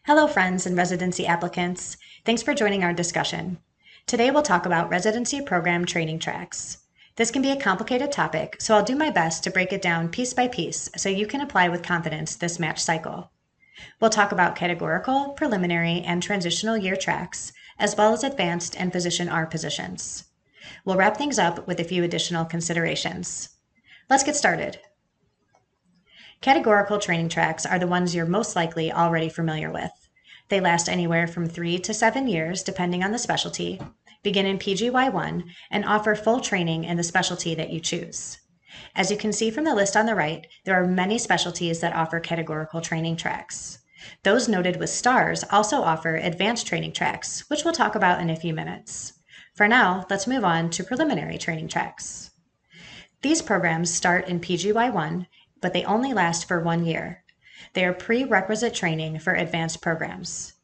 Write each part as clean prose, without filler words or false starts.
Hello, friends and residency applicants. Thanks for joining our discussion. Today we'll talk about residency program training tracks. This can be a complicated topic, so I'll do my best to break it down piece by piece so you can apply with confidence this match cycle. We'll talk about categorical, preliminary, and transitional year tracks, as well as advanced and Physician R positions. We'll wrap things up with a few additional considerations. Let's get started. Categorical training tracks are the ones you're most likely already familiar with. They last anywhere from 3 to 7 years, depending on the specialty, begin in PGY1, and offer full training in the specialty that you choose. As you can see from the list on the right, there are many specialties that offer categorical training tracks. Those noted with stars also offer advanced training tracks, which we'll talk about in a few minutes. For now, let's move on to preliminary training tracks. These programs start in PGY1, but they only last for 1 year. They are prerequisite training for advanced programs.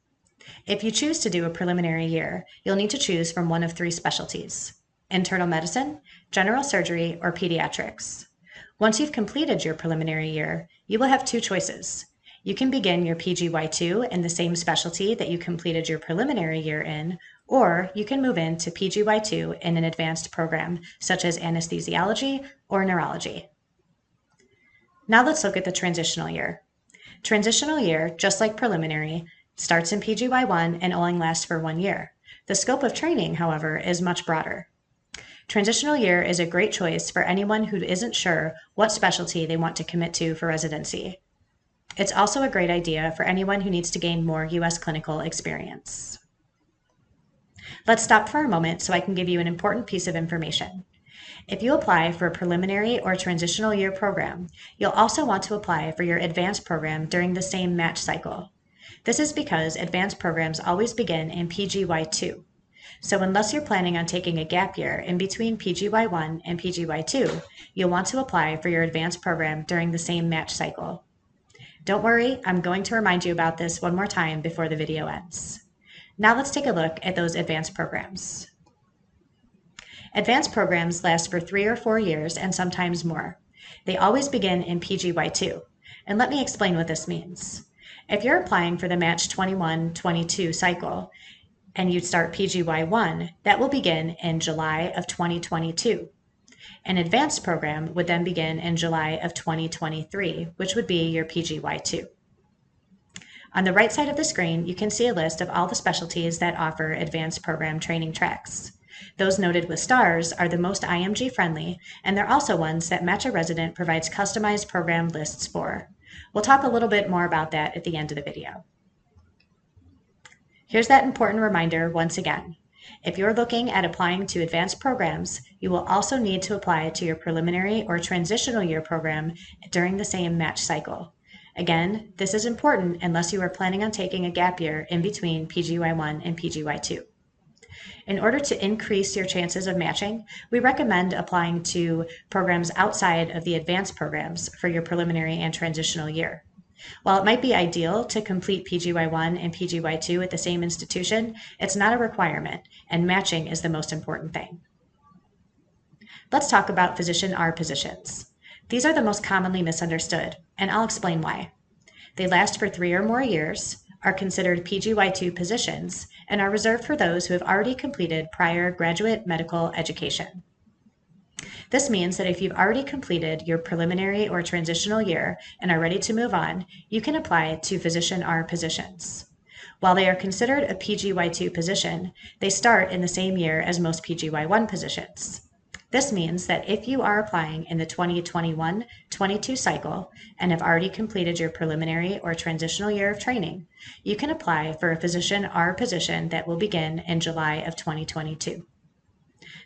If you choose to do a preliminary year, you'll need to choose from one of 3 specialties: internal medicine, general surgery, or pediatrics. Once you've completed your preliminary year, you will have 2 choices. You can begin your PGY2 in the same specialty that you completed your preliminary year in, or you can move into PGY2 in an advanced program, such as anesthesiology or neurology. Now let's look at the transitional year. Transitional year, just like preliminary, starts in PGY1 and only lasts for 1 year. The scope of training, however, is much broader. Transitional year is a great choice for anyone who isn't sure what specialty they want to commit to for residency. It's also a great idea for anyone who needs to gain more U.S. clinical experience. Let's stop for a moment so I can give you an important piece of information. If you apply for a preliminary or transitional year program, you'll also want to apply for your advanced program during the same match cycle. This is because advanced programs always begin in PGY2. So unless you're planning on taking a gap year in between PGY1 and PGY2, you'll want to apply for your advanced program during the same match cycle. Don't worry, I'm going to remind you about this one more time before the video ends. Now let's take a look at those advanced programs. Advanced programs last for 3 or 4 years and sometimes more. They always begin in PGY2, and let me explain what this means. If you're applying for the match 21-22 cycle and you start PGY1, that will begin in July of 2022. An advanced program would then begin in July of 2023, which would be your PGY2. On the right side of the screen, you can see a list of all the specialties that offer advanced program training tracks. Those noted with stars are the most IMG friendly, and they're also ones that Match a Resident provides customized program lists for. We'll talk a little bit more about that at the end of the video. Here's that important reminder once again. If you're looking at applying to advanced programs, you will also need to apply to your preliminary or transitional year program during the same match cycle. Again, this is important unless you are planning on taking a gap year in between PGY1 and PGY2. In order to increase your chances of matching, we recommend applying to programs outside of the advanced programs for your preliminary and transitional year. While it might be ideal to complete PGY1 and PGY2 at the same institution, it's not a requirement, and matching is the most important thing. Let's talk about Physician R positions. These are the most commonly misunderstood, and I'll explain why. They last for 3 or more years, are considered PGY2 positions, and are reserved for those who have already completed prior graduate medical education. This means that if you've already completed your preliminary or transitional year and are ready to move on, you can apply to Physician R positions. While they are considered a PGY2 position, they start in the same year as most PGY1 positions. This means that if you are applying in the 2021-22 cycle and have already completed your preliminary or transitional year of training, you can apply for a Physician R position that will begin in July of 2022.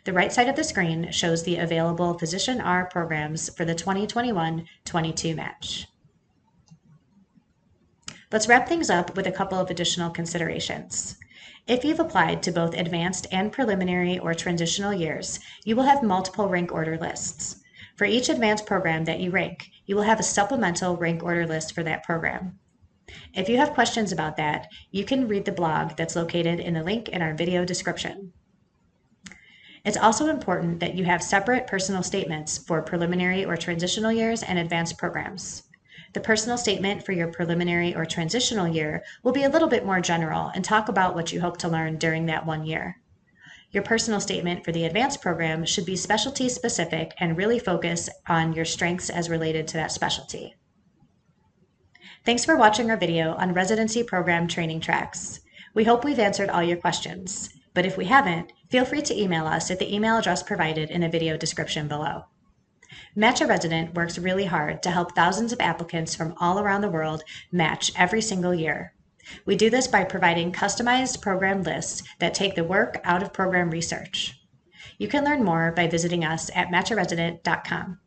The right side of the screen shows the available Physician R programs for the 2021-22 match. Let's wrap things up with a couple of additional considerations. If you've applied to both advanced and preliminary or transitional years, you will have multiple rank order lists. For each advanced program that you rank, you will have a supplemental rank order list for that program. If you have questions about that, you can read the blog that's located in the link in our video description. It's also important that you have separate personal statements for preliminary or transitional years and advanced programs. The personal statement for your preliminary or transitional year will be a little bit more general and talk about what you hope to learn during that 1 year. Your personal statement for the advanced program should be specialty specific and really focus on your strengths as related to that specialty. Thanks for watching our video on residency program training tracks. We hope we've answered all your questions, but if we haven't, feel free to email us at the email address provided in the video description below. Match a Resident works really hard to help thousands of applicants from all around the world match every single year. We do this by providing customized program lists that take the work out of program research. You can learn more by visiting us at matcharesident.com.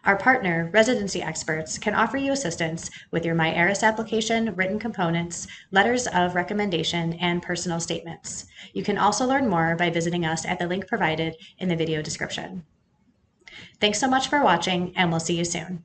Our partner, Residency Experts, can offer you assistance with your MyAris application, written components, letters of recommendation, and personal statements. You can also learn more by visiting us at the link provided in the video description. Thanks so much for watching, and we'll see you soon.